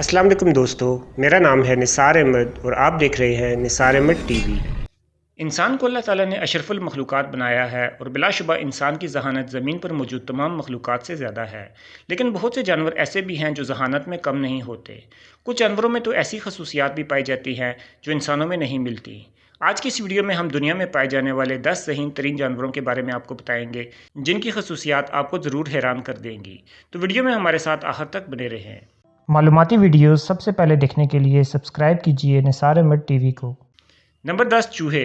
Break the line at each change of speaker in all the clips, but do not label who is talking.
अस्सलाम वालेकुम दोस्तों, मेरा नाम है निसार अहमद और आप देख रहे हैं निसार अहमद टीवी। इंसान को अल्लाह ताला ने अशरफुल मखलूक़ात बनाया है और बिलाशुबा इंसान की जहानत ज़मीन पर मौजूद तमाम मखलूक़ात से ज़्यादा है। लेकिन बहुत से जानवर ऐसे भी हैं जो जहानत में कम नहीं होते। कुछ जानवरों में तो ऐसी खसूसियात भी पाई जाती हैं जो इंसानों में नहीं मिलती। आज की इस वीडियो में हम दुनिया में पाए जाने वाले 10 ज़हीन तरीन जानवरों के बारे में आपको बताएंगे जिनकी खसूसियात आपको ज़रूर हैरान कर देंगी। तो वीडियो में हमारे साथ आखिर तक बने रहें।
मालूमाती वीडियोस सबसे पहले देखने के लिए सब्सक्राइब कीजिए निसार अहमद टीवी को।
नंबर 10, चूहे।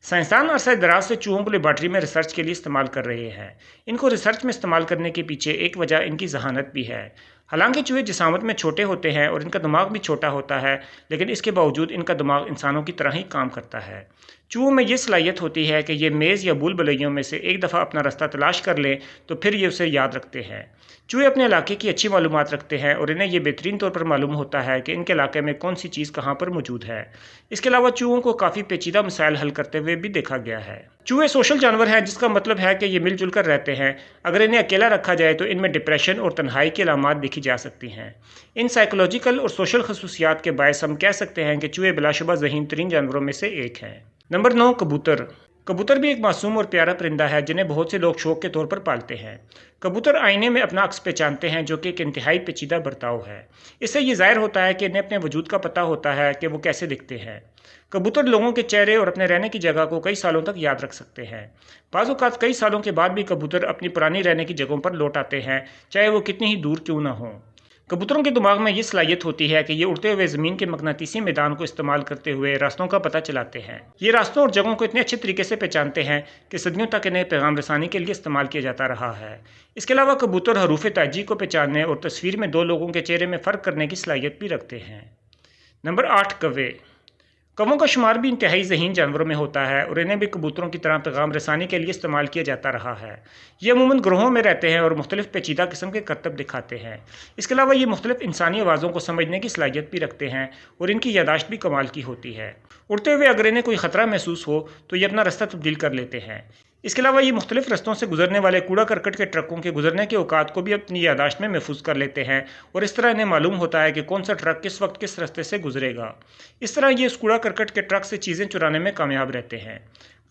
साइंसदान अरसा दराज से चूहों को लेबॉर्ट्री में रिसर्च के लिए इस्तेमाल कर रहे हैं। इनको रिसर्च में इस्तेमाल करने के पीछे एक वजह इनकी जहानत भी है। हालांकि चूहे जिसामत में छोटे होते हैं और इनका दिमाग भी छोटा होता है, लेकिन इसके बावजूद इनका दिमाग इंसानों की तरह ही काम करता है। चूहों में ये सलाहियत होती है कि ये मेज़ या बुल बुलैयों में से एक दफ़ा अपना रास्ता तलाश कर लें तो फिर ये उसे याद रखते हैं। चूहे अपने इलाके की अच्छी मालूमात रखते हैं और इन्हें यह बेहतरीन तौर पर मालूम होता है कि इनके इलाके में कौन सी चीज़ कहाँ पर मौजूद है। इसके अलावा चूहों को काफ़ी पेचीदा मसाइल हल करते हुए भी देखा गया है। चूहे सोशल जानवर हैं, जिसका मतलब है कि ये मिलजुल कर रहते हैं। अगर इन्हें अकेला रखा जाए तो इनमें डिप्रेशन और तन्हाई की अलामात देखी जा सकती हैं। इन साइकोलॉजिकल और सोशल खसूसियात के बायस हम कह सकते हैं कि चूहे बिलाशुबा ज़हीन तरीन जानवरों में से एक हैं। नंबर 9, कबूतर। कबूतर भी एक मासूम और प्यारा परिंदा है जिन्हें बहुत से लोग शौक के तौर पर पालते हैं। कबूतर आईने में अपना अक्स पहचानते हैं, जो कि एक इंतहाई पेचीदा बर्ताव है। इससे ये ज़ाहिर होता है कि इन्हें अपने वजूद का पता होता है कि वो कैसे दिखते हैं। कबूतर लोगों के चेहरे और अपने रहने की जगह को कई सालों तक याद रख सकते हैं। बाज़ औक़ात कई सालों के बाद भी कबूतर अपनी पुरानी रहने की जगहों पर लौट आते हैं, चाहे वो कितनी ही दूर क्यों ना हों। कबूतरों के दिमाग में ये सलाहियत होती है कि ये उड़ते हुए ज़मीन के मकनातीसी मैदान को इस्तेमाल करते हुए रास्तों का पता चलाते हैं। ये रास्तों और जगहों को इतने अच्छे तरीके से पहचानते हैं कि सदियों तक इन्हें पैगाम रसानी के लिए इस्तेमाल किया जाता रहा है। इसके अलावा कबूतर हरूफ ताजी को पहचानने और तस्वीर में दो लोगों के चेहरे में फ़र्क करने की सलाहियत भी रखते हैं। नंबर 8, कौवे। कौवों का शुमार भी इंतहाई ज़हीन जानवरों में होता है और इन्हें भी कबूतरों की तरह पैगाम रसानी के लिए इस्तेमाल किया जाता रहा है। ये अमूमन ग्रोहों में रहते हैं और मुख्तलिफ पेचीदा किस्म के करतब दिखाते हैं। इसके अलावा ये मुख्तलिफ इंसानी आवाज़ों को समझने की सलाहियत भी रखते हैं और इनकी यादाश्त भी कमाल की होती है। उड़ते हुए अगर इन्हें कोई ख़तरा महसूस हो तो ये अपना रास्ता तब्दील कर लेते हैं। इसके अलावा ये मुख्तलिफ रस्तों से गुजरने वाले कूड़ा करकट के ट्रकों के गुजरने के औकात को भी अपनी यादाश्त में महफूज कर लेते हैं और इस तरह इन्हें मालूम होता है कि कौन सा ट्रक किस वक्त किस रास्ते से गुजरेगा। इस तरह ये इस कूड़ा करकट के ट्रक से चीज़ें चुराने में कामयाब रहते हैं।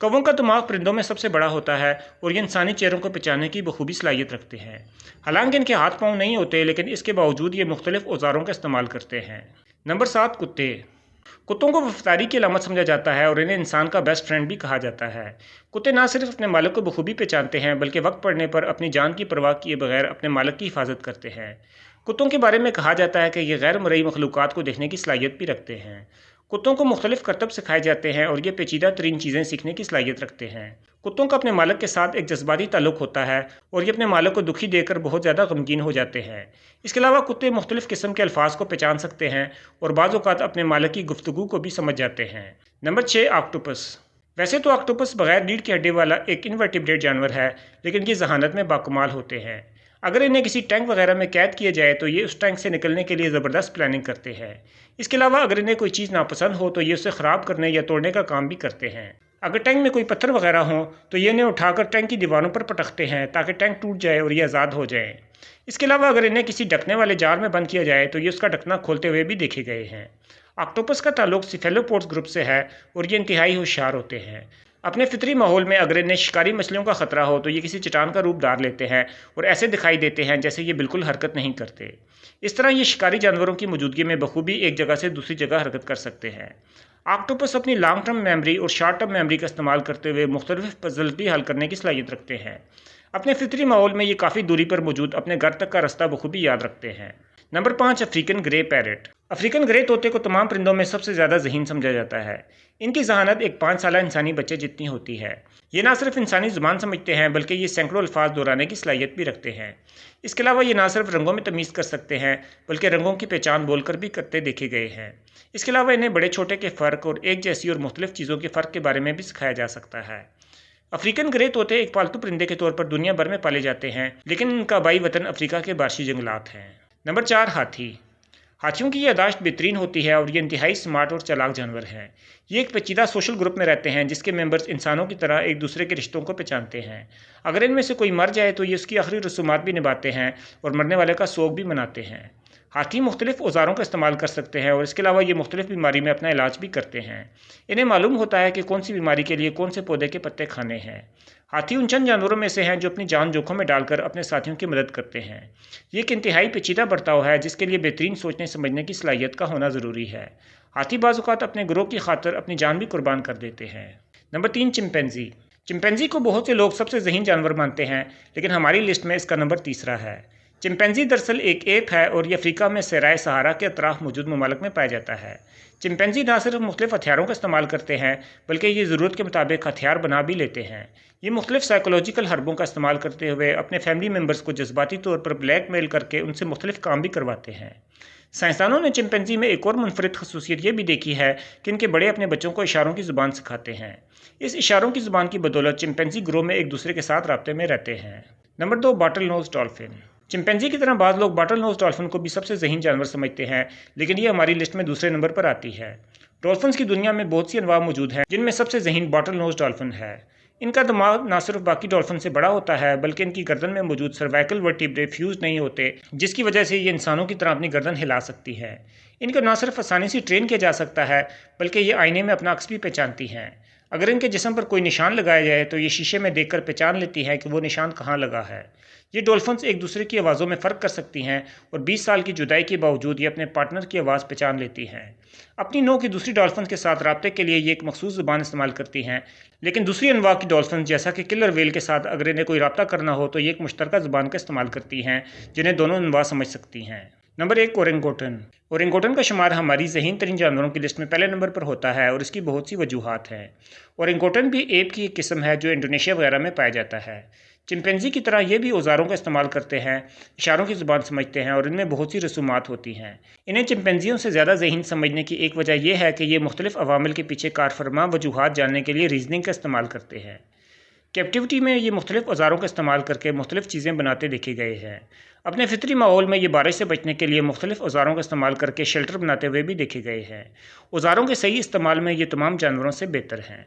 कौवों का दिमाग परिंदों में सबसे बड़ा होता है और ये इंसानी चेहरों को पहचानने की बखूबी सलाहियत रखते हैं। हालांकि इनके हाथ पाँव नहीं होते, लेकिन इसके बावजूद ये मुख्तलिफ औजारों का इस्तेमाल करते हैं। नंबर 7, कुत्ते। कुत्तों को वफादारी की अलामत समझा जाता है और इन्हें इंसान का बेस्ट फ्रेंड भी कहा जाता है। कुत्ते ना सिर्फ अपने मालिक को बखूबी पहचानते हैं, बल्कि वक्त पड़ने पर अपनी जान की परवाह किए बगैर अपने मालिक की हिफाजत करते हैं। कुत्तों के बारे में कहा जाता है कि ये गैर मरई मखलूक़ात को देखने की सलाहियत भी रखते हैं। कुत्तों को मुख्तलिफ करतब सिखाए जाते हैं और ये पेचीदा तरीन चीज़ें सीखने की सलाहियत रखते हैं। कुत्तों का अपने मालिक के साथ एक जज्बाती ताल्लुक़ होता है और ये अपने मालिक को दुखी देकर बहुत ज़्यादा गमगीन हो जाते हैं। इसके अलावा कुत्ते मुख्तलिफ किस्म के अल्फाज को पहचान सकते हैं और बाज़ औक़ात अपने मालिक की गुफ्तगू को भी समझ जाते हैं। Number 6, octopus. वैसे तो ऑक्टोपस बगैर रीढ़ की हड्डी वाला एक इनवर्टिब्रेट जानवर है, लेकिन ये जहानत में बाकमाल होते हैं। अगर इन्हें किसी टैंक वगैरह में कैद किया जाए तो ये उस टैंक से निकलने के लिए ज़बरदस्त प्लानिंग करते हैं। इसके अलावा अगर इन्हें कोई चीज़ नापसंद हो तो ये उसे ख़राब करने या तोड़ने का काम भी करते हैं। अगर टैंक में कोई पत्थर वगैरह हो तो ये इन्हें उठाकर टैंक की दीवारों पर पटकते हैं ताकि टैंक टूट जाए और ये आज़ाद हो जाए। इसके अलावा अगर इन्हें किसी ढकने वाले जार में बंद किया जाए तो ये उसका ढकना खोलते हुए भी देखे गए हैं। ऑक्टोपस का ताल्लुक सिफेलोपोड्स ग्रुप से है और ये इंतहाई होशियार होते हैं। अपने फितरी माहौल में अगर इन्हें शिकारी मछलियों का ख़तरा हो तो ये किसी चट्टान का रूप धार लेते हैं और ऐसे दिखाई देते हैं जैसे ये बिल्कुल हरकत नहीं करते। इस तरह ये शिकारी जानवरों की मौजूदगी में बखूबी एक जगह से दूसरी जगह हरकत कर सकते हैं। ऑक्टोपस अपनी लॉन्ग टर्म मेमोरी और शॉर्ट टर्म मेमोरी का इस्तेमाल करते हुए मुख्तलिफ पजल भी हल करने की सलाहियत रखते हैं। अपने फितरी माहौल में ये काफ़ी दूरी पर मौजूद अपने घर तक का रास्ता बखूबी याद रखते हैं। Number 5, African grey parrot. African grey तोते को तमाम परिंदों में सबसे ज़्यादा ज़हीन समझा जाता है। इनकी जहानत एक 5 साला इंसानी बच्चे जितनी होती है। ये ना सिर्फ इंसानी ज़ुबान समझते हैं, बल्कि ये सैकड़ों अल्फाज दोहराने की सलाहियत भी रखते हैं। इसके अलावा ये ना सिर्फ रंगों में तमीज़ कर सकते हैं, बल्कि रंगों की पहचान बोलकर भी करते देखे गए हैं। इसके अलावा इन्हें बड़े छोटे के फ़र्क और एक जैसी और मुख्तलिफ चीज़ों के फ़र्क के बारे में भी सिखाया जा सकता है। अफ्रीकन ग्रे तोते एक पालतू परिंदे के तौर पर दुनिया भर में पाले जाते हैं, लेकिन इनका बाई वतन अफ्रीका के बारशी जंगलात हैं। नंबर 4, हाथी। हाथियों की यादाश्त बेहतरीन होती है और ये इंतहाई स्मार्ट और चालाक जानवर हैं। ये एक पेचीदा सोशल ग्रुप में रहते हैं जिसके मेंबर्स इंसानों की तरह एक दूसरे के रिश्तों को पहचानते हैं। अगर इनमें से कोई मर जाए तो ये उसकी आखिरी रसूमात भी निभाते हैं और मरने वाले का सोग भी मनाते हैं। ہاتھی مختلف اوزاروں کا استعمال کر سکتے ہیں اور اس کے علاوہ یہ مختلف بیماری میں اپنا علاج بھی کرتے ہیں۔ انہیں معلوم ہوتا ہے کہ کون سی بیماری کے لیے کون سے پودے کے پتے کھانے ہیں۔ ہاتھی ان چند جانوروں میں سے ہیں جو اپنی جان جوکھم میں ڈال کر اپنے ساتھیوں کی مدد کرتے ہیں۔ یہ ایک انتہائی پیچیدہ برتاؤ ہے جس کے لیے بہترین سوچنے سمجھنے کی صلاحیت کا ہونا ضروری ہے۔ ہاتھی بعض اوقات اپنے گروہ کی خاطر اپنی جان بھی قربان کر دیتے ہیں۔ Number 3، chimpanzee. چمپینزی کو بہت سے لوگ سب سے ذہین جانور مانتے ہیں، لیکن ہماری لسٹ میں اس کا نمبر 3 ہے۔ چمپینزی دراصل ایک ایپ ہے اور یہ افریقہ میں صحرائے صحارا کے اطراف موجود ممالک میں پایا جاتا ہے۔ چمپینزی نہ صرف مختلف ہتھیاروں کا استعمال کرتے ہیں بلکہ یہ ضرورت کے مطابق ہتھیار بنا بھی لیتے ہیں۔ یہ مختلف سائیکولوجیکل حربوں کا استعمال کرتے ہوئے اپنے فیملی ممبرز کو جذباتی طور پر بلیک میل کر کے ان سے مختلف کام بھی کرواتے ہیں۔ سائنسدانوں نے چمپینزی میں ایک اور منفرد خصوصیت یہ بھی دیکھی ہے کہ ان کے بڑے اپنے بچوں کو اشاروں کی زبان سکھاتے ہیں۔ اس اشاروں کی زبان کی بدولت چمپینزی گروہ میں ایک دوسرے کے ساتھ رابطے میں رہتے ہیں۔ نمبر 2، باٹل نوز ڈالفن۔ چمپینزی کی طرح بعض لوگ باٹل نوز ڈالفن کو بھی سب سے ذہین جانور سمجھتے ہیں، لیکن یہ ہماری لسٹ میں دوسرے نمبر پر آتی ہے۔ ڈالفنز کی دنیا میں بہت سی انواع موجود ہیں جن میں سب سے ذہین باٹل نوز ڈالفن ہے۔ ان کا دماغ نہ صرف باقی ڈالفن سے بڑا ہوتا ہے بلکہ ان کی گردن میں موجود سروائکل ورٹیبرے فیوز نہیں ہوتے، جس کی وجہ سے یہ انسانوں کی طرح اپنی گردن ہلا سکتی ہے۔ ان کو نہ صرف آسانی سے ٹرین کیا جا سکتا ہے بلکہ یہ آئینے میں اپنا عکس بھی پہچانتی ہیں۔ اگر ان کے جسم پر کوئی نشان لگایا جائے تو یہ شیشے میں دیکھ کر پہچان لیتی ہے کہ وہ نشان کہاں لگا ہے۔ یہ ڈولفنز ایک دوسرے کی آوازوں میں فرق کر سکتی ہیں اور 20 سال کی جدائی کے باوجود یہ اپنے پارٹنر کی آواز پہچان لیتی ہیں۔ اپنی نوع کی دوسری ڈولفنز کے ساتھ رابطے کے لیے یہ ایک مخصوص زبان استعمال کرتی ہیں، لیکن دوسری انواع کی ڈولفنز جیسا کہ کلر ویل کے ساتھ اگر انہیں کوئی رابطہ کرنا ہو تو یہ ایک مشترکہ زبان کا استعمال کرتی ہیں جنہیں دونوں انواع سمجھ سکتی ہیں۔ نمبر 1، اورنگوٹن۔ اورنگوٹن کا شمار ہماری ذہین ترین جانوروں کی لسٹ میں پہلے نمبر پر ہوتا ہے اور اس کی بہت سی وجوہات ہیں۔ اورنگوٹن بھی ایپ کی ایک قسم ہے جو انڈونیشیا وغیرہ میں پایا جاتا ہے۔ چمپینزی کی طرح یہ بھی اوزاروں کا استعمال کرتے ہیں، اشاروں کی زبان سمجھتے ہیں اور ان میں بہت سی رسومات ہوتی ہیں۔ انہیں چمپینزیوں سے زیادہ ذہین سمجھنے کی ایک وجہ یہ ہے کہ یہ مختلف عوامل کے پیچھے کارفرما وجوہات جاننے کے لیے ریزننگ کا استعمال کرتے ہیں۔ کیپٹیوٹی میں یہ مختلف اوزاروں کا استعمال کر کے مختلف چیزیں بناتے دیکھے گئے ہیں۔ اپنے فطری ماحول میں یہ بارش سے بچنے کے لیے مختلف اوزاروں کا استعمال کر کے شیلٹر بناتے ہوئے بھی دیکھے گئے ہیں۔ اوزاروں کے صحیح استعمال میں یہ تمام جانوروں سے بہتر ہیں۔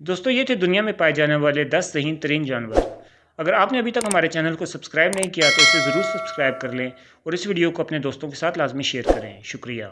دوستو، یہ تھے دنیا میں پائے جانے والے 10 ذہین ترین جانور۔ اگر آپ نے ابھی تک ہمارے چینل کو سبسکرائب نہیں کیا تو اسے ضرور سبسکرائب کر لیں اور اس ویڈیو کو اپنے دوستوں کے ساتھ لازمی شیئر کریں۔ شکریہ۔